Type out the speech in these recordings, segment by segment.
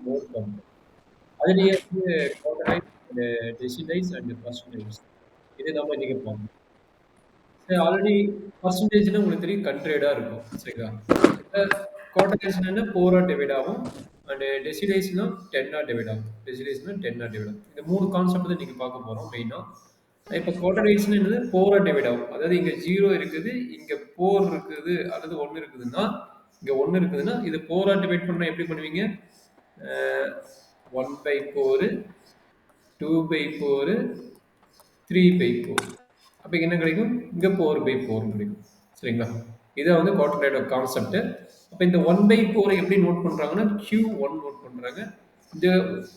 Note பண்ணணும். அதுலயே வந்து குவார்டரைஸ் அண்ட் டெசிமைஸ் அண்ட் பர்சன்டைல்ஸ். இது நம்ம இன்னைக்கு பார்ப்போம். சரி ஆல்ரெடி பர்சன்டேஜ்னா உங்களுக்கு தெரியும் கண்ட்ரேடா இருக்கும். சரிங்களா? குவார்டரைஸ்னா என்ன 4 டிவைட் ஆகும். அண்ட் டெசிடைஸ்னா 10 டிவைட் ஆகும். டெசிடைஸ்னா 10 டிவைட் ஆகும். இந்த 3 கான்செப்ட் தான் இன்னைக்கு பார்க்க போறோம் மெயினா. இப்ப குவார்டரைஸ்னா என்னது 4 டிவைட் ஆகும். அதாவது இங்க 0 இருக்குது, இங்க 4 இருக்குது அல்லது 1 இருக்குதுன்னா, இங்க 1 இருக்குதுன்னா, இது 4 டிவைட் பண்ணா எப்படி பண்ணுவீங்க? 1/4, 2/4, 3/4. அப்ப என்ன கிடைக்கும்? இங்க 4/4 கிடைக்கும். சரிங்களா? இதான் வந்து குவார்டரைடோட கான்செப்ட். அப்ப இந்த 1/4 எப்படி நோட் பண்றாங்கன்னா Q1 நோட் பண்றாங்க. இந்த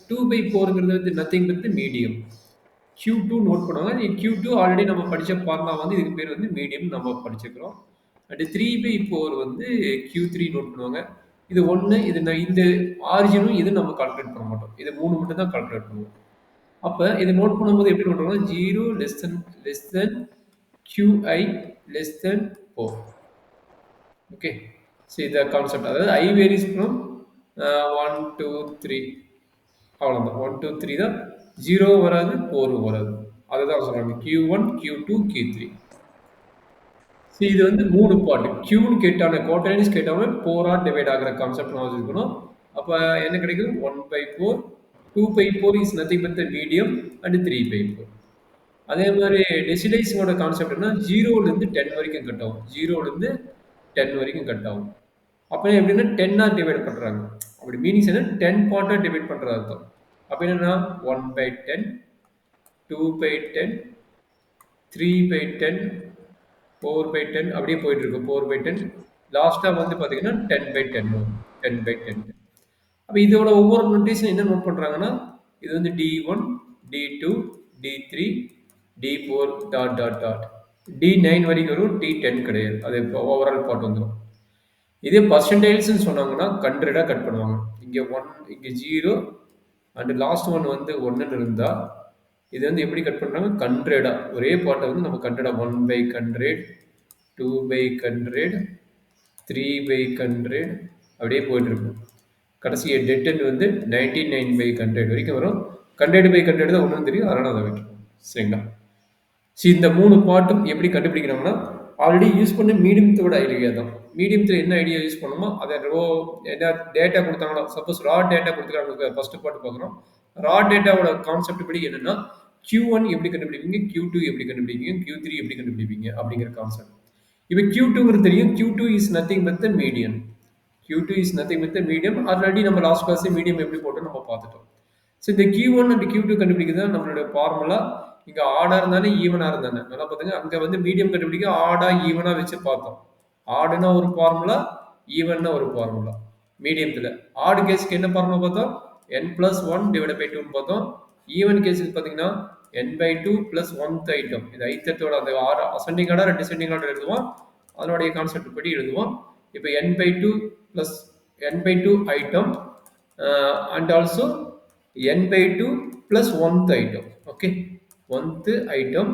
2/4ங்கிறது வந்து nothing but medium. Q2 note பண்ணுவாங்க. Q2 ஆல்ரெடி நம்ம படிச்ச ஃபார்முலா வந்து இதுக்கு பேர் வந்து மீடியம் நம்ம படிச்சிருக்கிறோம். அண்ட் 3/4 வந்து Q3 நோட் பண்ணுவாங்க. இது 1 இது இந்த ஆரிஜினும் இது நம்ம கால்குலேட் பண்ண மாட்டோம். இது 3 மட்டும் தான் கால்குலேட் பண்ணுவோம். அப்ப இத நோட் பண்ணும்போது எப்படி நோட் பண்ணுவோம்? 0 less than QI less than 4. Okay. So இத கான்செப்ட். அதாவது I வேரிஸ் ஃப்ரம் 1, 2, 3 அவ்வளோதான். 1, 2, 3 தான். 0 வராது, 4 வராது. அதுதான் சொல்றாங்க. Q1, Q2, Q3. ஸோ இது வந்து 3 பார்ட். Qன்னு கேட்டாலே, குவார்டரைல்ஸ் கேட்டாலே 4 டிவைட் ஆகிற கான்செப்ட் நான் வச்சுக்கணும். அப்ப என்ன கிடைக்கும்? 1/4, 2/4 is nothing but the medium and 3/4. அதே மாதிரி டெசிடைஸோட கான்செப்ட் என்ன? 0லேருந்து 10 வரைக்கும் கட் ஆகும். 0லேருந்து 10 வரைக்கும் கட் ஆகும். அப்ப எப்படின்னா 10 டிவைட் பண்றாங்க. அப்படி மீனிங்ஸ் என்ன? 10 பார்ட்டா டிவைட் பண்றது அர்த்தம். அப்ப என்னன்னா 1/10, 2/10, 3/10, 4/10 அப்படியே போயிட்டு இருக்கு. 4/10 லாஸ்டா வந்து பாத்தீங்கன்னா 10/10 வரும். 10/10. அப்ப இதோட ஒவ்வொரு நோட்டேஷன் என்ன நோட் பண்றாங்கன்னா இது வந்து D1, D2, D3, D4 dot dot dot. D9 வரைக்கும் வரும். D10 கிடையாது. அது ஓவரால் பார்ட் வந்துடும். இதே பர்சன்டைல்ஸ்னு சொன்னாங்கன்னா கண்ட்ரேடா கட் பண்ணுவாங்க. இங்க 1, இங்க 0 அண்ட் லாஸ்ட் ஒன் வந்து 1ன்னு இருந்தா இது வந்து எப்படி கட் பண்றாங்க? கண்ட்ரேடா ஒரே பார்ட்டை வந்து நம்ம கண்ட்ரேடா 1/100, 2/100, 3/100 அப்படியே போயிட்டு இருக்கும். கடைசி டெட் எண்ட் வந்து 99/100 வரைக்கும் வரும். 100/100 தான் ஒன்றும் தெரியும். அதனால அதை வைக்கணும். சரிங்களா? ஸோ இந்த 3 பார்ட்டும் எப்படி கண்டுபிடிக்கிறாங்கன்னா ஆல்ரெடி யூஸ் பண்ண மீடியத்தோட ஐடியா தான். மீடியத்தில் என்ன ஐடியா யூஸ் பண்ணுமோ அதை என்ன டேட்டா கொடுத்தாங்களோ, சப்போஸ் ரா டேட்டா கொடுத்துருக்காங்க. ஃபர்ஸ்ட் பார்ட் பார்க்குறோம். ரா டேட்டாவோட கான்செப்ட் படி என்னன்னா Q1 எப்படி கண்டுபிடிப்பீங்க, Q2 எப்படி கண்டுபிடிப்பீங்க, Q3 எப்படி கண்டுபிடிப்பீங்க அப்படிங்கிற கான்செப்ட். இப்போ Q2ங்கிறது தெரியும். Q2 is nothing but the medium. Q2 is nothing but the medium. Already நம்ம லாஸ்ட் கிளாஸ் மீடியம் எப்படி போட்டோம் நம்ம பார்த்துட்டோம். ஸோ இந்த Q1 அண்ட் Q2 கண்டுபிடிக்கிறது தான் நம்மளோட ஃபார்முலா. இங்க ஆடா இருந்தானே ஈவனா இருந்தானே நல்லா பாத்துங்க. அங்க வந்து மீடியம் கண்டுபிடிக்க ஆடா ஈவனா வச்சு பார்த்தோம். ஆடுனா ஒரு ஃபார்முலா, ஈவன்னா ஒரு ஃபார்முலா. மீடியத்துல ஆடு கேஸ்க்கு என்ன ஃபார்முலா பார்த்தோம்? n+1 டிவைட் பை 2 பார்த்தோம். ஈவன் கேஸுக்கு பார்த்தீங்கன்னா n/2 + 1th ஐட்டம். இது ஐத்தத்தோட அந்த அசெண்டிங் ஆர்டர் டிசெண்டிங் ஆர்டர் எழுதுவோம். அதனுடைய கான்செப்ட் படி எழுதுவோம். இப்போ n/2 + n/2 item and also n/2 + 1th item. Okay, 1th item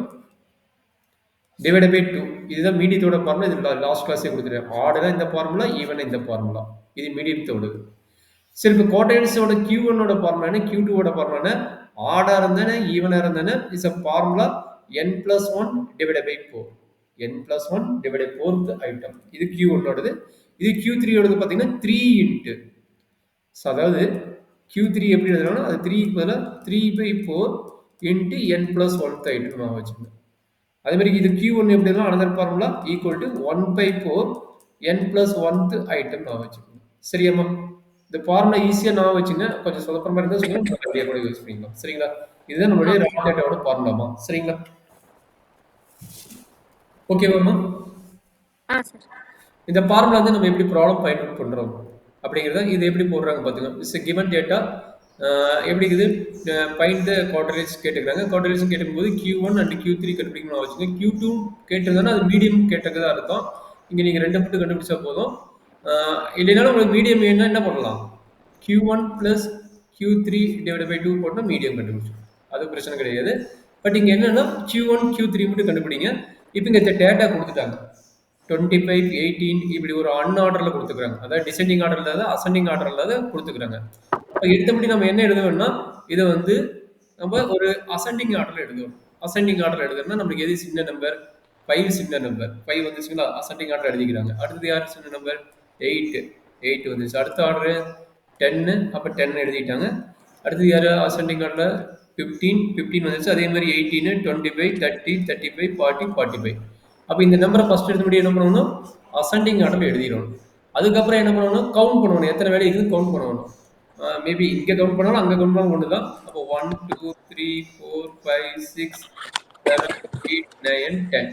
divide by 2. இதுதான் மீடியத்தோட ஃபார்முலா. இது லாஸ்ட் கிளாஸே கொடுத்துருக்கேன். ஆர்டர் தான் இந்த ஃபார்முலா, ஈவன் இந்த ஃபார்முலா. இது மீடியத்தோடது. சரி, இப்போ குவார்டைல்ஸோட Q1ஓட ஃபார்முலா என்ன, Q2ஓட ஃபார்முலா என்ன? ஆடா இருந்தானே ஈவனா இருந்தானே is a formula n+1 divide by 4. n+1 divide by 4th item. இது Q1ஓடது. இது Q3ஓடது பார்த்தீங்கன்னா 3 இன்ட்டு. அதாவது Q3 எப்படி எழுதுறாங்கன்னா அது 3க்கு பதிலாக 3/4 இன்ட்டு n+1th ஐட்டம் நான் வச்சுக்கணும். அதே மாதிரி இது Q1 எப்படி இருந்தாலும் another formula equal to 1/4 n+1th item நான் வச்சுக்கணும். சரியாம்மா? இந்த ஃபார்முலா ஈஸியாக நான் வச்சுங்க. கொஞ்சம் சொதப்புற மாதிரி இருந்தால் சொல்லுங்க, அப்படியே கூட யூஸ் பண்ணிக்கலாம். சரிங்களா? இதுதான் நம்மளுடைய ரா டேட்டாவோட ஃபார்முலாமா? சரிங்களா? ஓகேவாம்மா? இந்த ஃபார்முலா வந்து நம்ம எப்படி ப்ராப்ளம் ஃபைண்ட் அவுட் பண்றோம் அப்படிங்கிறத இது எப்படி போடுறாங்க பார்த்துக்கலாம். இட்ஸ் கிவன் டேட்டா எப்படி இருக்குது? ஃபைண்ட் த குவார்டரைல்ஸ் கேட்டுக்கிறாங்க. குவார்டரைல்ஸ் கேட்டுக்கும்போது Q1 அண்ட் Q3 கண்டுபிடிக்கணும் வச்சுங்க. Q2 கேட்டிருந்தோன்னா அது மீடியம் கேட்டது தான் அர்த்தம். இங்கே நீங்கள் 2 மட்டும் கண்டுபிடிச்சா போதும். இல்லைனாலும் உங்களுக்கு மீடியம் வேணும்னா என்ன பண்ணலாம்? Q1 + Q3 டிவைட் பை 2 போட்டால் மீடியம் கண்டுபிடிச்சோம். அது பிரச்சனை கிடையாது. பட் இங்கே என்னன்னா Q1 Q3 மட்டும் கண்டுபிடிங்க. இப்போ இங்கே டேட்டா கொடுத்துட்டாங்க. 25, 18 இப்படி ஒரு அன்ஆர்டரில் கொடுத்துக்கிறாங்க. அதாவது டிசெண்டிங் ஆர்டர் இல்லாத, அசெண்டிங் ஆர்டர் இல்லாத கொடுத்துக்கிறாங்க. அப்ப எடுத்தபடி நம்ம என்ன எழுதுவோம்னா, இத வந்து நம்ம ஒரு அசெண்டிங் ஆர்டர்ல எழுதுவோம். அசெண்டிங் ஆர்டர்ல எழுதுறோம்னா நம்மளுக்கு எது சின்ன நம்பர்? 5 சின்ன நம்பர். 5 வந்துச்சுங்களா? அசெண்டிங் ஆர்டர் எழுதிக்கிறாங்க. அடுத்தது யார் சின்ன நம்பர்? 8. 8 வந்துச்சு. அடுத்த ஆர்டரு 10. அப்ப 10 எழுதிட்டாங்க. அடுத்தது யாரு அசெண்டிங் ஆர்டர்ல? 15. 15 வந்துச்சு. அதே மாரி 18, 25, 30, 35, 40, 45. அப்ப இந்த நம்பரை ஃபர்ஸ்ட் எடுத்தபடி என்ன பண்ணணும்? அசெண்டிங் ஆர்டர்ல எழுதிடணும். அதுக்கப்புறம் என்ன பண்ணணும்? கவுண்ட் பண்ணணும். எத்தனை வேலை இருக்குன்னு கவுண்ட் பண்ணணும். மேபி இங்க கவுண்ட் பண்ணாலும் அங்க கவுண்ட் பண்ணாலும் ஒன்று தான். அப்போ 1, 2, 3, 4, 5, 6, 7, 8, 9, 10.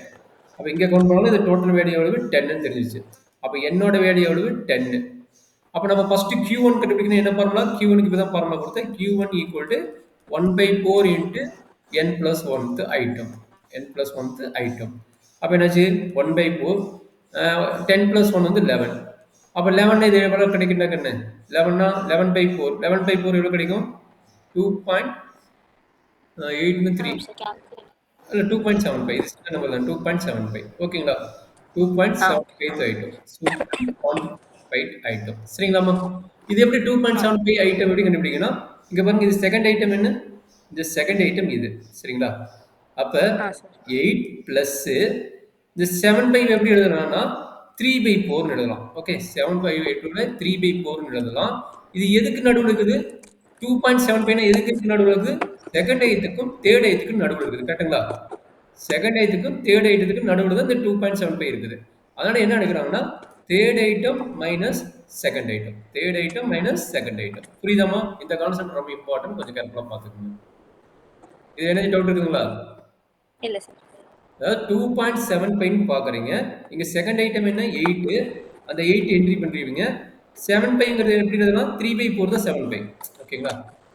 அப்போ இங்க கவுண்ட் பண்ணாலும் இது டோட்டல் வேல்யூ எவ்வளவு 10ன்னு தெரிஞ்சிச்சு. அப்போ என்னோட வேல்யூ எவ்வளவு 10. அப்போ நம்ம ஃபர்ஸ்ட் Q1 கண்டுபிடிக்கணும். என்ன ஃபார்முலா? Q1க்கு இப்போ தான் ஃபார்முலா கொடுத்தேன். Q1 equal to 1/4 into n plus 1th item. n plus 1th item. அப்போ என்னாச்சு 1/4 10 plus 1 வந்து 11. அப்போ 11 இது எவ்வளோ கிடைக்குன்னா கண்ணு 11னா 11/4 11/4 எவ்வளோ கிடைக்கும் 2.8 3 சார் கால்குலேட். இல்ல 2.75 இது சின்ன நம்பர் தான் 2.75 ஓகேங்களா ஆ 2.75 ஐட்டம் சூப்பர் 1.5 ஐட்டம் சரிங்களாமா இது எப்படி ஆ 2.75 ஐட்டம் எப்படி கண்டுபிடிக்கணும் இங்க பாருங்க இது செகண்ட் ஐட்டம் என்ன இந்த செகண்ட் ஐட்டம் இது சரிங்களா அப்ப ஆ சார் 8 பிளஸ் இந்த 7/5 எப்படி எழுதலாம்னா 3/4 எழுதலாம் ஓகே 7/8 3/4 எழுதலாம் இது எதுக்கு நடுவுல இருக்குது 2.75 எதுக்கு நடுவுல இருக்குது செகண்ட் ஐத்துக்கும் தேர்ட் ஐத்துக்கும் நடுவுல இருக்குது கரெக்ட்டுங்களா செகண்ட் ஐத்துக்கும் தேர்ட் ஐட்டத்துக்கும் நடுவுல தான் இந்த 2.75 இருக்குது அதனால என்ன எடுக்கிறாங்கன்னா third item minus second item third item minus second item புரியுதாமா இந்த கான்செப்ட் ரொம்ப இம்பார்ட்டன்ட் கொஞ்சம் கேர்ஃபுல்லா பார்த்துக்கணும் இது என்ன டவுட் இருக்குங்களா இல்லை சார். அதாவது 2.75 பார்க்குறீங்க இங்கே செகண்ட் ஐட்டம் என்ன 8 அந்த 8 என்ட்ரி பண்ணுறீங்க 7/5ங்கிறது எப்படி எழுதலாம் 3/4 தான் 7/5 ஓகேங்களா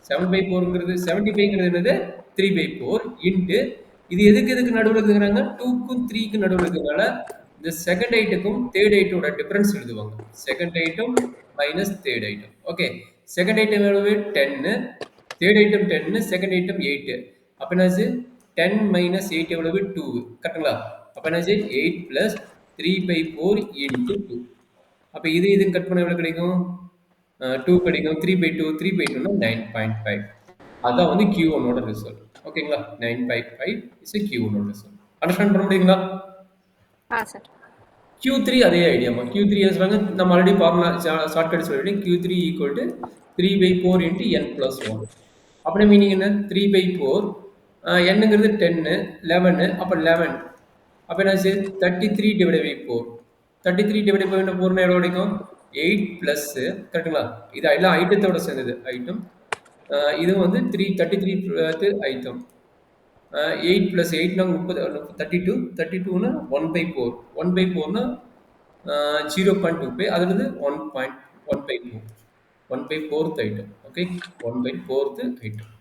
7/4ங்கிறது 75ங்கிறது என்னது 3/4 இன்ட்டு இது எதுக்கு நடுவில் இருக்குங்கிறாங்க 2க்கும் 3க்கும் நடுவில் இருக்கிறதுனால இந்த செகண்ட் ஐட்டக்கும் தேர்ட் ஐட்டோட டிஃபரன்ஸ் எழுதுவாங்க second item minus third item okay second item எவ்வளவு 10 தேர்ட் ஐட்டம் 10 செகண்ட் ஐட்டம் 8 அப்போ என்னாச்சு 10 மைனஸ் 8 எவ்வளவு 2 கரெக்டுங்களா அப்போ என்னாச்சு 8 பிளஸ் 3/4 இன்ட்டு 2 அப்போ இது கட் பண்ண எவ்வளோ கிடைக்கும் 2 கிடைக்கும் 3/2 3/2னா 9.5 அதான் வந்து Q1ஓட ரிசல்ட் ஓகேங்களா 9.5 இஸ் Q1ஓட ரிசல்ட் அண்டர்ஸ்டாண்ட் பண்ண முடியுங்களா ஆ சார். Q3 அதே ஐடியாமா Q3 என்ன சொல்றாங்க நம்ம ஆல்ரெடி ஃபார்முலா ஷார்ட்கட் சொல்லிட்டோம் Q3 equal to 3/4 into n plus 1 அப்படின்னா மீனிங் என்ன 3/4 என்னங்கிறது 10 11 அப்போ 11 அப்போ என்னாச்சு 33 டிவைட் பை 4 33 டிவைட் பை 4 எவ்வளோ கிடைக்கும் 8 ப்ளஸ் கரெக்டுங்களா இது எல்லாம் ஐட்டத்தோட சேர்ந்தது ஐட்டம் இது வந்து 33 ஐட்டம் 8 + 8 னா 32 32னா 1/4 1/4னா 0.25 அதிலிருந்து 1.1/4 1/4th item okay 1/4th item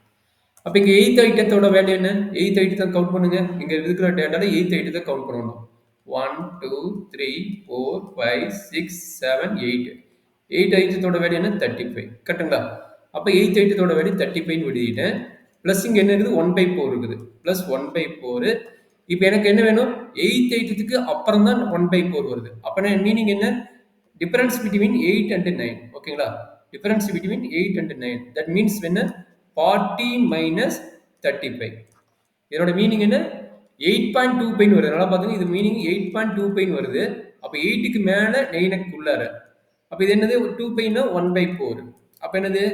அப்போ இங்கே 8th ஐட்டத்தோட வேல்யூ என்ன 8th ஐட்டத்தை கவுண்ட் பண்ணுங்க இங்கே இருக்கிற டேட்டால 8th ஐட்டத்தை கவுண்ட் பண்ணணும் 1 2 3 4 5 6 7 8 8 ஐட்டத்தோட வேல்யூ என்ன 35 கரெக்டுங்களா அப்போ 8th ஐட்டத்தோட வேல்யூ 35 எழுதிட்டேன் ப்ளஸ் இங்கே என்ன இருக்குது 1/4 இருக்குது ப்ளஸ் 1/4 இப்போ எனக்கு என்ன வேணும் 8th ஐட்டத்துக்கு அப்புறம் தான் 1/4 வருது அப்போ மீனிங் என்ன டிஃபரன்ஸ் பிட்வீன் 8 அண்ட் 9 ஓகேங்களா difference between 8 and 9 that means என்ன 40 மைனஸ் 35 இதனோட மீனிங் என்ன 8.25 வருது நல்லா பார்த்துங்க இது மீனிங் 8.25 வருது அப்போ 8க்கு மேலே 9க்கு உள்ளார அப்போ இது என்னது 2πனா 1/4 அப்போ என்னது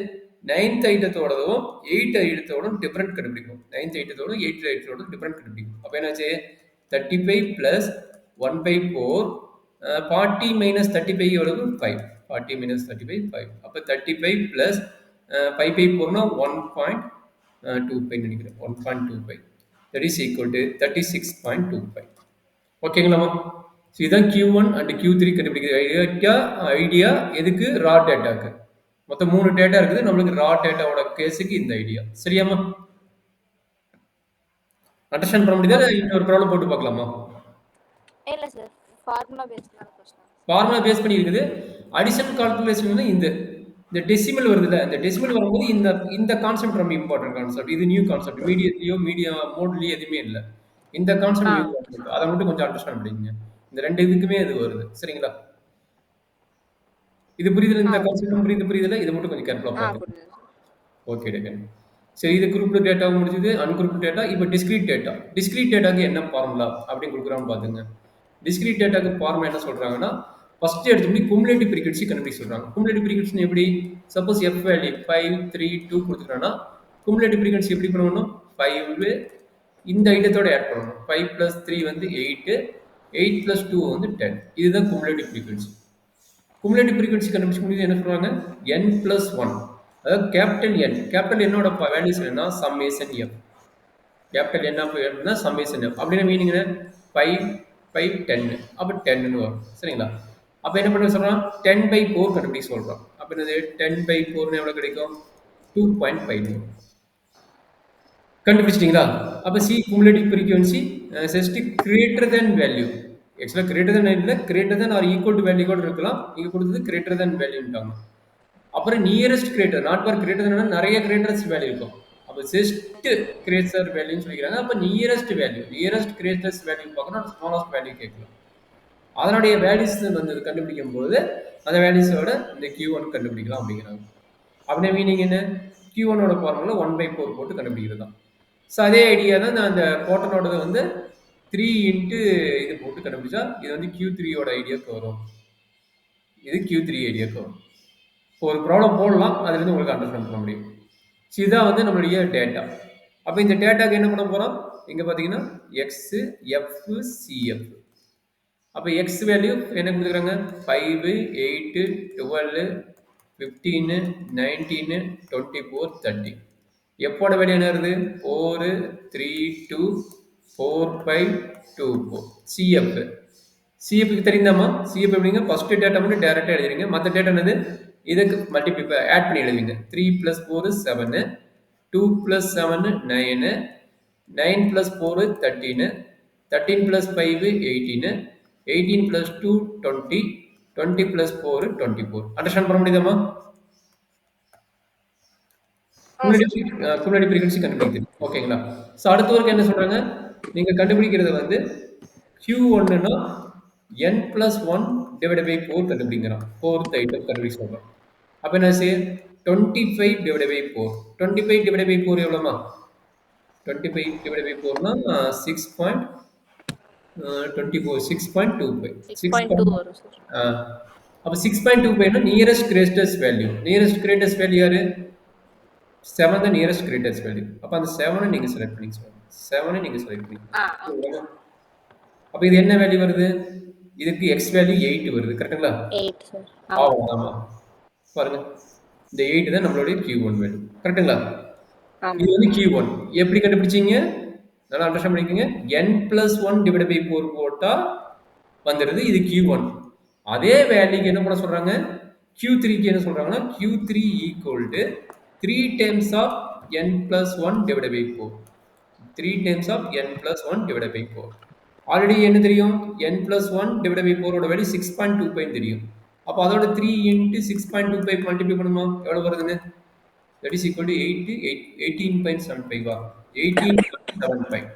9th ஐட்டத்தோடதும் 8th ஐட்டத்தோடும் டிஃபரெண்ட் கண்டுபிடிக்கும் 9th ஐட்டத்தோடும் 8th ஐட்டத்தோடும் டிஃபரெண்ட் கண்டுபிடிக்கும் அப்போ என்னாச்சு 35 ப்ளஸ் 1/4 40 மைனஸ் 35 எவ்வளவு 5 40 மைனஸ் 35 5 அப்போ 35 ப்ளஸ் 5/4னா 1.25 நினைக்கிறேன் 1.25 that is equal to 36.25 ஓகேங்களாமா so இதுதான் Q1 அண்ட் Q3 கண்டுபிடிக்கிற ஐடியா எதுக்கு ரா டேட்டாக்கு மொத்தம் 3 டேட்டா இருக்குது நம்மளுக்கு ரா டேட்டாவோட கேஸுக்கு இந்த ஐடியா சரியாமா அண்டர்ஸ்டாண்ட் பண்ண முடியுதா இல்லை இன்னொரு ப்ராப்ளம் போட்டு பார்க்கலாமா இல்லை சார், ஃபார்முலா பேஸ்டான கொஸ்டின். ஃபார்முலா பேஸ் பண்ணி இருக்குது அடிஷன் கால்குலேஷன் இந்த டெசிமல் வருதுல்ல இந்த டெசிமல் வரும்போது இந்த கான்செப்ட் ரொம்ப இம்பார்ட்டன்ட் கான்செப்ட் இது நியூ கான்செப்ட் மீடியா மோட்லயோ எதுவுமே இல்லை இந்த கான்செப்ட் ஆ நியூ கான்செப்ட் அதை மட்டும் கொஞ்சம் அண்டர்ஸ்டாண்ட் பண்ணிக்கங்க இந்த ரெண்டு இதுக்குமே இது வருது சரிங்களா இது புரியுதுல ஆ இந்த ஓகே. கான்செப்ட் புரியுதுல இது மட்டும் கொஞ்சம் கேர்ஃபுல்லா ஆ பார்த்துக்கங்க புரியுது. Okay taken. சரி இது குரூப்டு டேட்டா முடிஞ்சது. Ungrouped data. இப்போ டிஸ்கிரீட் டேட்டா. டிஸ்கிரீட் டேட்டாக்கு என்ன ஃபார்முலா அப்படின்னு கொடுக்குறான்னு பார்த்துங்க. டிஸ்கிரீட் டேட்டாக்கு ஃபார்முலா என்ன சொல்றாங்கன்னா, ஃபர்ஸ்ட் எடுத்தோடனே குமுலேட்டிவ் ஃப்ரீக்வன்சி கண்டுபிடிக்க சொல்றாங்க. குமுலேட்டிவ் ஃப்ரீக்வன்சி எப்படி? சப்போஸ் எஃப் வேல்யூ 5, 3, 2 கொடுத்துட்டாங்கன்னா, குமுலேட்டிவ் ஃப்ரீக்வன்சி எப்படி பண்ணணும்? 5 இந்த ஐட்டத்தோட ஆட் பண்ணணும். 5 + 3 வந்து 8, 8 + 2 வந்து 10. இதுதான் குமுலேட்டிவ் ஃப்ரீக்வன்சி. குமுலேட்டிவ் ஃப்ரீக்வன்சி கண்டுபிடிச்சு முடியுது என்ன சொல்றாங்க? n+1. அதாவது கேபிட்டல் N. கேபிட்டல் என்னோட வேல்யூஸ் என்னன்னா summation F. Capital N of எஃப்னா சம்மேஷன் எஃப். அப்படின்னா மீனிங் என்ன? 5, 5, 10. அப்போ 10ன்னு வரும். சரிங்களா? அப்போ என்ன பண்ண சொல்றான்? 10/4 கண்டுபிடிக்க சொல்றான். அப்போ என்னது? 10/4 எவ்வளவு கிடைக்கும்? 2.5. கண்டுபிடிச்சிட்டீங்களா? அப்போ சி cumulative frequency just greater than value. ஆக்சுவலாக கிரேட்டர் தென் இல்லை, greater than or equal to value கூட இருக்கலாம். இங்கே கொடுத்தது கிரேட்டர் தென் வேல்யூட்டாங்க. அப்புறம் nearest greater, not far greater than நிறைய கிரேட்டஸ்ட் வேல்யூ இருக்கும். அப்போ செஸ்ட் கிரேட்டர் வேல்யூன்னு சொல்லிக்கிறாங்க. அப்போ nearest value, nearest greatest value பார்க்கணும், ஸ்மாலஸ்ட் வேல்யூ கேட்கலாம். அதனுடைய வேல்யூஸ் வந்து கண்டுபிடிக்கும் போது அந்த வேல்யூஸோட இந்த Q1 கண்டுபிடிக்கலாம் அப்படிங்கிறாங்க. அப்படின்னா மீனிங் என்ன? Q1ஓட ஃபார்முலா 1/4 போட்டு கண்டுபிடிக்கிறது தான். ஸோ அதே ஐடியா தான் நான் அந்த போட்டனோடது வந்து 3 இன்ட்டு இது போட்டு கண்டுபிடிச்சா இது வந்து Q3யோட ஐடியாவுக்கு வரும். இது Q3 ஐடியாவுக்கு வரும். இப்போ ஒரு ப்ராப்ளம் போடலாம், அதுலேருந்து உங்களுக்கு அண்டர்ஸ்டாண்ட் பண்ண முடியும். ஸோ இதுதான் வந்து நம்மளுடைய டேட்டா. அப்போ இந்த டேட்டாக்கு என்ன பண்ண போகிறோம்? இங்கே பார்த்தீங்கன்னா எக்ஸு, எஃப், சிஎஃப். அப்போ எக்ஸ் வேல்யூ என்ன கொடுத்துருக்காங்க? 5, 8, 12, 15, 19, 24, 30. எப்போட வேல்யூ என்ன வருது? 4, 3, 2, 4, 5, 2, 4. சிஎஃப். சிஎஃப்க்கு தெரிந்தாமா? சிஎஃப் எப்படிங்க? ஃபர்ஸ்ட் டேட்டா மட்டும் டேரெக்டாக எழுதுறீங்க. மற்ற டேட்டா என்னது? இதுக்கு மல்டிப்ளை ஆட் பண்ணி எழுதுவீங்க. 3 + 4 7, 2 + 7 9, 9 + 4 13, 13 + 5 18, 18 + 2 20, 20 + 4 24. அண்டர்ஸ்டாண்ட் பண்ண முடியுதாமா? Cumulative frequency கண்டுபிடிக்குது. ஓகேங்களா? ஸோ அடுத்த ஒர்க் என்ன சொல்றாங்க? நீங்க கண்டுபிடிக்கிறது வந்து Q1னா n+1 / 4 கண்டுபிடிக்கிறான். 4th ஐட்டம் கண்டுபிடிக்க சொல்றான். அப்ப என்ன செய்ய? 25 / 4. 25 / 4 எவ்வளோமா? 25 / 4னா 6.24 6.25 6.2 வரும் சார். அப்போ 6.25னா nearest greatest value. Nearest greatest value யாரு? 7 தான் நியரஸ்ட் கிரேட்டஸ்ட் வேல்யூ. அப்போ அந்த 7 நீங்க செலக்ட் பண்ணிக்கோங்க. 7 நீங்க செலக்ட் பண்ணிக்கோங்க. அப்போ இது என்ன வேல்யூ வருது? இதுக்கு எக்ஸ் வேல்யூ 8 வருது. கரெக்ட்டுங்களா? 8 சார். ஆமா. பாருங்க. இந்த 8 தான் நம்மளுடைய Q1 வேல்யூ. கரெக்ட்டுங்களா? இது வந்து Q1. எப்படி கண்டுபிடிச்சீங்க? நல்லா அண்டர்ஸ்டாண்ட் பண்ணிக்கோங்க. n+1 / 4 போட்டா வந்துடுது. இது Q1. அதே வேல்யூக்கு என்ன பண்ண சொல்றாங்க? Q3க்கு என்ன சொல்றாங்கன்னா Q3 = 3 times of n+1 / 4. 3 times of n+1 / 4. Already என்ன தெரியும்? n+1 / 4 ஓட வேல்யூ 6.25 தெரியும். அப்போ அதோட 3 × 6.25 மல்டிப்ளை பண்ணுமா? எவ்வளவு வருதுன்னு? That is equal to 18.75. 18.75.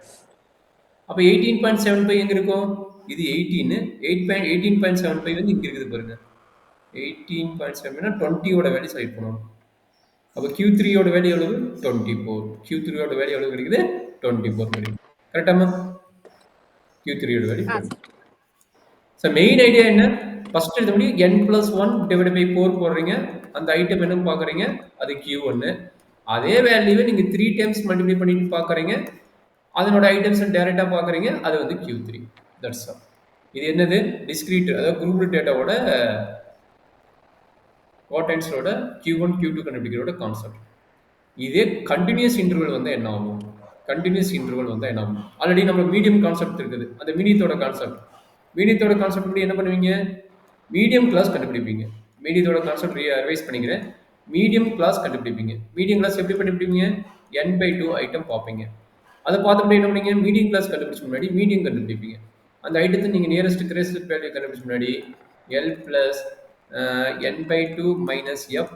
அப்போ 18.75 எங்க இருக்கும்? இது 18. 18.75 வந்து இங்க இருக்குது பாருங்க. 18.7 20ஓட வேல்யூ செலக்ட் பண்ணணும். அப்போ Q3ஓட வேல்யூ எவ்வளவு? 24. Q3ஓட வேல்யூ எவ்வளவு கிடைக்குது? 24 கிடைக்குது. கரெக்டாமா? Q3ஓட வேல்யூ 24. ஸோ மெயின் ஐடியா என்ன? ஃபர்ஸ்ட் எடுத்த முடியும் n+1 / 4 போடுறீங்க. அந்த ஐட்டம் என்னன்னு பார்க்குறீங்க, அது Q1. அதே வேல்யூவை நீங்கள் 3 டைம்ஸ் மல்டிப்ளை பண்ணிட்டு பார்க்குறீங்க. அதனோட ஐட்டம்ஸ் டைரெக்டாக பார்க்குறீங்க, அது வந்து Q3. That's all. இது என்னது? டிஸ்கிரீட், அதாவது குரூப் டேட்டாவோட குவார்டைல்ஸோட Q1, Q2 கண்டுபிடிக்கிறோட கான்செப்ட். இதே கண்டினியூஸ் இன்டர்வல் வந்து என்ன ஆகும்? கண்டினியூஸ் இன்டர்வல் வந்து என்ன ஆகும்? ஆல்ரெடி நம்ம மீடியம் கான்செப்ட் இருக்குது. அந்த மீடியத்தோட கான்செப்ட். மீடியத்தோட கான்செப்ட் படி என்ன பண்ணுவீங்க? மீடியம் கிளாஸ் கண்டுபிடிப்பீங்க. மீடியத்தோட கான்செப்ட் ரிவைஸ் பண்ணிக்கிறேன். மீடியம் கிளாஸ் கண்டுபிடிப்பீங்க. மீடியம் கிளாஸ் எப்படி கண்டுபிடிப்பீங்க? n/2 ஐட்டம் பார்ப்பீங்க. அதை பார்த்துட்டு என்ன பண்ணீங்க? மீடியம் கிளாஸ் கண்டுபிடிச்ச முன்னாடி மீடியம் கண்டுபிடிப்பீங்க. அந்த ஐட்டத்தை நீங்கள் நியரஸ்ட் கிரேட்டஸ்ட் வேல்யூ கண்டுபிடிச்ச முன்னாடி L + n/2 - f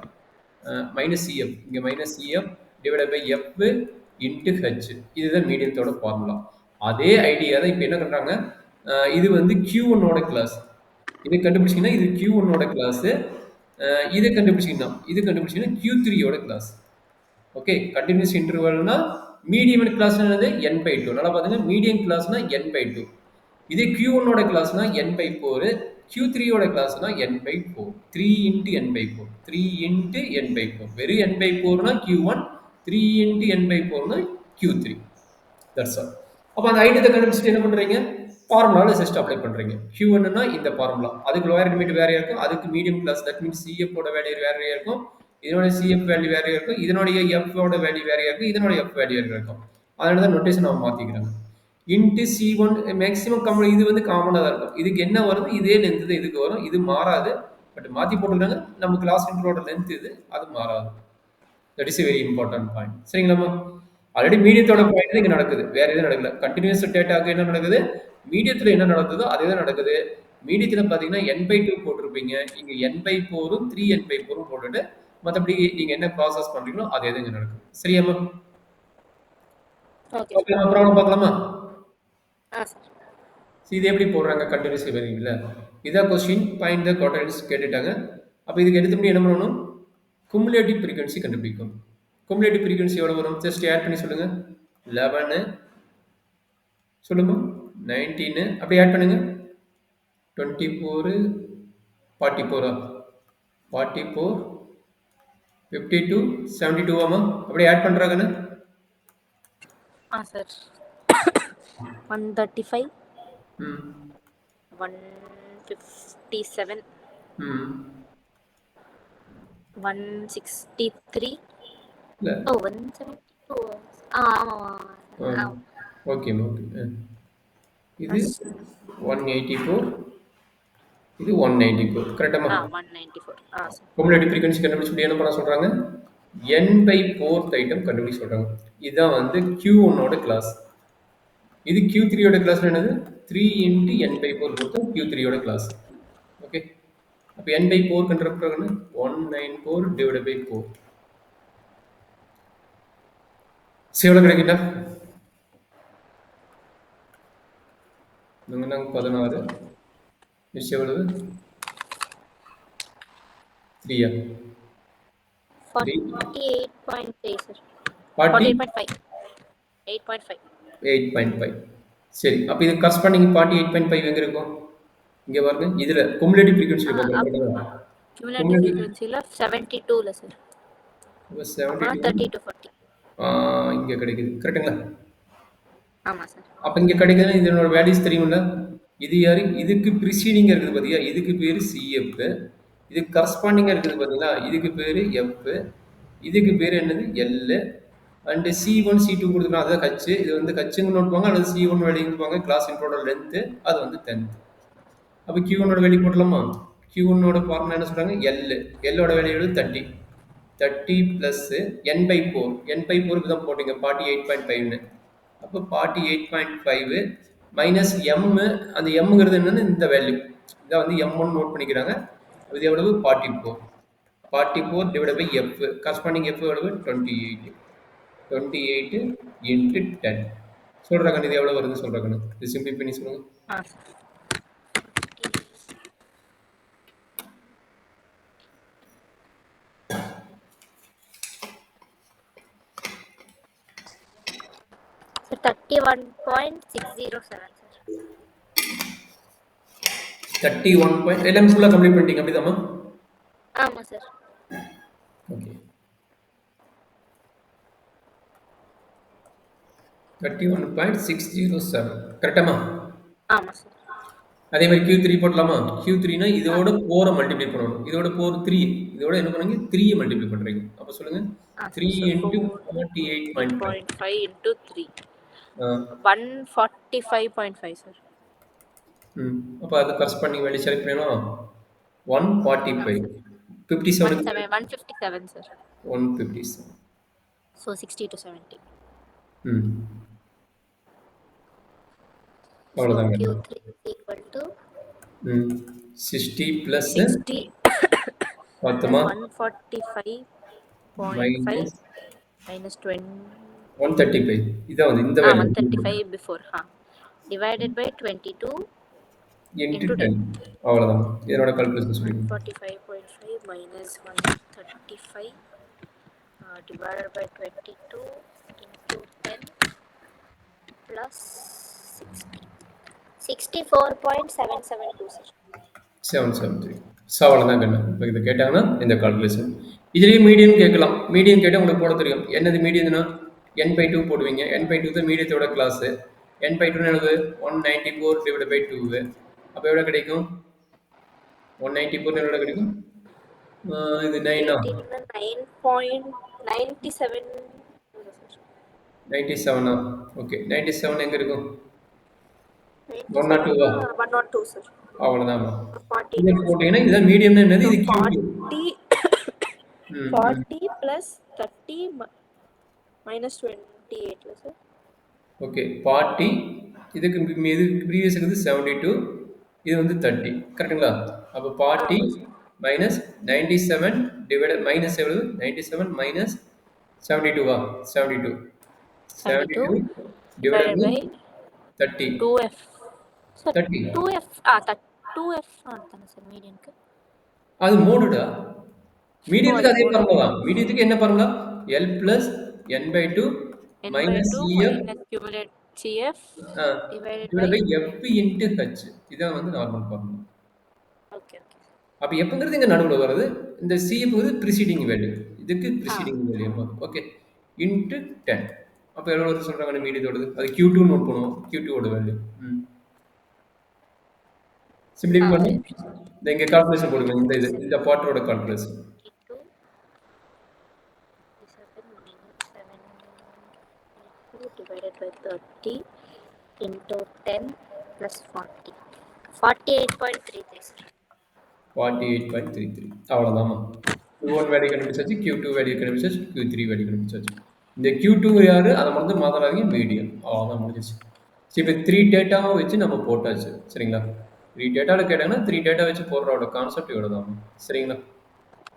-cf, இங்கே -cf / f × h. இதுதான் மீடியத்தோட ஃபார்முலா. அதே ஐடியா தான் இப்போ என்ன பண்ணுறாங்க? இது வந்து Q1ஓட கிளாஸ். இதை கண்டுபிடிச்சிங்கன்னா இது Q1ஓட கிளாஸ். இதை கண்டுபிடிச்சிங்கன்னா Q3ஓட கிளாஸ். ஓகே, கண்டினியூஸ் இன்டர்வல்னா மீடியம் கிளாஸ் என்னது n பை டூ. நல்லா பாத்துங்க, மீடியம் கிளாஸ்னா n பை டூ. இதே Q1 ஓட கிளாஸ்னா n பை ஃபோர், Q3 ஓட கிளாஸ்னா n by four. 3 into n by four, 3 into n by four. வெறும் n பை ஃபோர்னா Q1, 3 இன்ட்டு n பை ஃபோர்னா Q3. That's all. அப்போ அந்த ஐட்டத்தை கண்டுபிடிச்சிட்டு என்ன பண்றீங்க? ஃபார்முலாவில் ஜஸ்ட் அப்ளை பண்றீங்க. Q1னா இந்த ஃபார்முலா, அதுக்கு லோயர் லிமிட் வேறையா இருக்கும், அதுக்கு medium class, that means CF ஓட வேல்யூ வேறையா இருக்கும், இதனோட CF வேல்யூ வேறையா இருக்கும், இதனுடைய F ஓட வேல்யூ வேறையா இருக்கும், இதனோட F வேல்யூ வேறையா இருக்கும். அதனால தான் நோட்டேஷன் அவங்க மாத்திக்கிறாங்க. இன்ட்டு C1 மேக்ஸிமம் காமன், இது வந்து காமனாக தான் இருக்கும். இதுக்கு என்ன வருது, இதே லென்த் தான் இதுக்கு வரும், இது மாறாது. பட் மாற்றி போட்டுருக்காங்க, நம்ம கிளாஸ் இன்டரோட லென்த் இது, அது மாறாது. That is a very important point. சரிங்களாம்மா? ஆல்ரெடி மீடியத்தோட பாயிண்ட் தான் இங்க நடக்குது, வேற எதுவும் நடக்கல. கண்டினியூஸ் டேட்டாக்கு என்ன நடக்குது, மீடியத்துல என்ன நடக்குதோ அதே தான் நடக்குது. மீடியத்துல பாத்தீங்கன்னா n பை டூ போட்டிருப்பீங்க, இங்க n பை ஃபோரும் 3n பை ஃபோரும் போட்டுட்டு மற்றபடி நீங்க என்ன ப்ராசஸ் பண்றீங்களோ அதே தான் இங்க நடக்குது. சரியாம்மா? ஓகே ஓகே, நம்ம ப்ராப்ளம் பார்க்கலாமா? சார். இது எப்படி போடுறாங்க கண்டினியூஸ் வேரியபிள்ல? இதான் கொஸ்டின், பாயிண்ட் த குவாட்ரண்ட்ஸ் கேட்டுட்டாங்க. அப்போ இதுக்கு எடுத்தபடி என்ன பண்ணணும்? குமுலேட்டிவ் ஃப்ரீக்வன்சி கண்டுபிடிக்கும். குமுலேட்டிவ் ஃப்ரீக்வன்சி எவ்வளோ வரும்? ஜஸ்ட் ஆட் பண்ணி சொல்லுங்க. 11 சொல்லுமா, 19 அப்படி ஆட் பண்ணுங்க. 24 44 44 52 72 ஆமா, அப்படி ஆட் பண்றாங்கன்னு சார். 135 ம் 157 ம் 163 இல்லை ஓ 174 ஆமாம். ஓகேம்மா ஓகே. இது 184, இது 194. கரெக்டாமா? 194. சார். குமுலேட்டிவ் ஃப்ரீக்வன்சி கண்டுபிடிச்சு என்ன பண்ண சொல்றாங்க? n பை ஃபோர்த் ஐட்டம் கண்டுபிடிச்சு சொல்றாங்க. இதுதான் வந்து Q1 ஓட கிளாஸ். இது Q3 ஓட கிளாஸ் என்னது? 3 இன்ட்டு n பை ஃபோர் கொடுத்தா Q3 ஓட கிளாஸ். ஓகே, அப்போ n பை ஃபோர் கண்டுபிடிக்கிறாங்கன்னா 194 டிவைட் பை 4. எவ்வளோ கிடைக்குதா? நாங்கள் 16 மிஸ் எவ்வளவு? 3யா? 48.3 சார். 40 48.5. 8.5. 8.5. சரி, அப்போ இது கரஸ்பாண்டிங் 48.5 எங்க இருக்கும்? இங்க பாருங்க, இதுல குமுலேட்டிவ் ஃப்ரீக்வன்சி பார்க்கணும். cumulative frequencyல 72ல சார். அப்போ அப்போ 72 30 to 40. இங்க கிடைக்குது. கரெக்ட்டுங்களா? ஆமாம் சார். அப்போ இங்க கிடைக்குதுன்னா இதனோட வேல்யூஸ் தெரியுமில்ல? இது யாரு? இதுக்கு ப்ரிசீடிங்காக இருக்குது பார்த்தீங்களா, இதுக்கு பேர் CF. இதுக்கு கரஸ்பாண்டிங்காக இருக்குது பார்த்தீங்களா, இதுக்கு பேர் F. இதுக்கு பேர் என்னது? L. அண்டு C1 C2 கொடுத்துருக்கோம், அதுதான் கச்சு. இது வந்து கச்சுன்னு நோட்டுவாங்க, அல்லது C1 வேல்யூ கொடுப்பாங்க. கிளாஸ் இன்டரோட லென்த்து அது வந்து 10th. அப்போ Q1ஓட வேல்யூ போட்டலாமா? Q1ஓட ஃபார்முலா என்ன சொல்கிறாங்க? Lோட value 30. 30 plus n by four. n by ஃபோருக்கு தான் போட்டிங்க 48.5ன்னு. அப்போ 48.5 மைனஸ் எம். அந்த எம்ங்கிறது என்னன்னு இந்த வேல்யூ இதான் வந்து M1 நோட் பண்ணிக்கிறாங்க. இது எவ்வளவு? 44. 44 divide by F. Corresponding F எவ்வளவு? 28. 28 இன்ட்டு 10 சொல்கிறாங்க. இது எவ்வளோ வருதுன்னு சொல்கிறாங்கன்னு இது சிம்பிள் பண்ணி சொல்லுங்கள். சார். 31.607 சார். 31 எல்லாமே ஃபுல்லாக கம்ப்ளீட் பண்ணிட்டீங்க அப்படிதாம்மா? ஆமாம் சார். ஓகே, 31.607 கரெக்டாமா? ஆமாம் சார். அதே மாதிரி Q3 போட்டலாமா? Q3னா இதோட 4 மல்டிப்ளை பண்ணணும். இதோட 4 3, இதோட என்ன பண்ணுங்க? 3 மல்டிப்ளை பண்றீங்க. அப்போ சொல்லுங்க, 3 இன்ட்டு 48.5 into 3. 145.5 சார். அப்போ அது கரஸ்பாண்டிங் வேல்யூ செலக்ட் பண்ணணும். 145. 57 157 சார். 157. So 60 to 70. அவ்வளோதாங்க. Q3 equal to 60 ப்ளஸ் 60 பார்த்தோமா? 145.5 minus 20. 135. இதான் வந்து இந்த value 135 before. Divided by 22 into 10. அவ்வளோதான். இதனோட கால்குலேஷன் சொல்லுங்க. 145.5 minus 135 divided by 22 into 10 plus 60. 64.772, sir. 773. So அவ்வளோதான் கண்ணு. இப்போ இதை கேட்டாங்கன்னா இந்த கால்குலேஷன். இதுலேயும் மீடியம் கேட்கலாம். மீடியம் கேட்டால் உங்களுக்கு போட தெரியும். என்னது மீடியம்னா n/2 போடுவீங்க. n/2 தான் மீடியத்தோட கிளாஸு. n/2 என்னது 194 டிவைட் பை 2. அப்போ எவ்வளோ கிடைக்கும்? 194 எவ்வளோ கிடைக்கும்? இது 9 9.97. 97 ஓகே. 97 எங்கே இருக்கும்? 102 102, sir. அவ்வளோதாம்மா. 40. இது போட்டிங்கன்னா இதுதான் மீடியம்னா என்னது? இது Q2. 40 plus 30 minus 28, sir. Okay. 40 இதுக்கு இது ப்ரீவியஸ் இருக்குது 72, இது வந்து 30 கரெக்டுங்களா? அப்போ 40 மைனஸ் 97 டிவைடட் மைனஸ் எவ்வளவு? 97 மைனஸ் 72வா? 72 divided by 30. 2f. Sir, 30 2f. 2f தானே சார் மீடியனுக்கு? அது மோடுடா. மீடியத்துக்கு அதே ஃபார்முலா தான். மீடியத்துக்கு என்ன formula? L plus n/2 minus CF cumulative CF divided by F into H. இதான் வந்து நார்மல் ஃபார்முலா. Okay okay. அப்போ எப்பங்கிறது இங்கே நடுவில் வருது. இந்த CF வந்து ப்ரிசீடிங் வேல்யூ. இதுக்கு ப்ரிசீடிங் வேல்யூ ஓகே. இன்ட்டு 10. அப்போ எவ்வளோ வருது சொல்கிறாங்க மீடியத்தோடது? அது Q2 நோட் பண்ணுவோம். Q2ஓட வேல்யூ. சிம்பிளிஃபை பண்ணி இந்த இங்கே கால்குலேஷன் போடுங்க. இந்த பார்ட்டோட calculation. Divided by 30 into 10 plus 40. 48.33, sir. 48.33 அவ்வளோதாம்மா. Q1 value கண்டுபிடிச்சாச்சு, Q2 வேல்யூ கண்டுபிடிச்சாச்சு, Q3 வேல்யூ கண்டுபிடிச்சாச்சு. இந்த Q2 யாரு? அதை மட்டும் மாத்திராதீங்க, மீடியம். அவ்வளோதான் முடிஞ்சிச்சு. சரி, இப்போ 3 டேட்டாவும் வச்சு நம்ம போட்டாச்சு. சரிங்களா? 3 டேட்டாவில் கேட்டாங்கன்னா 3 டேட்டா வச்சு போடுறோட கான்செப்ட் இவ்வளோ தான். சரிங்களா?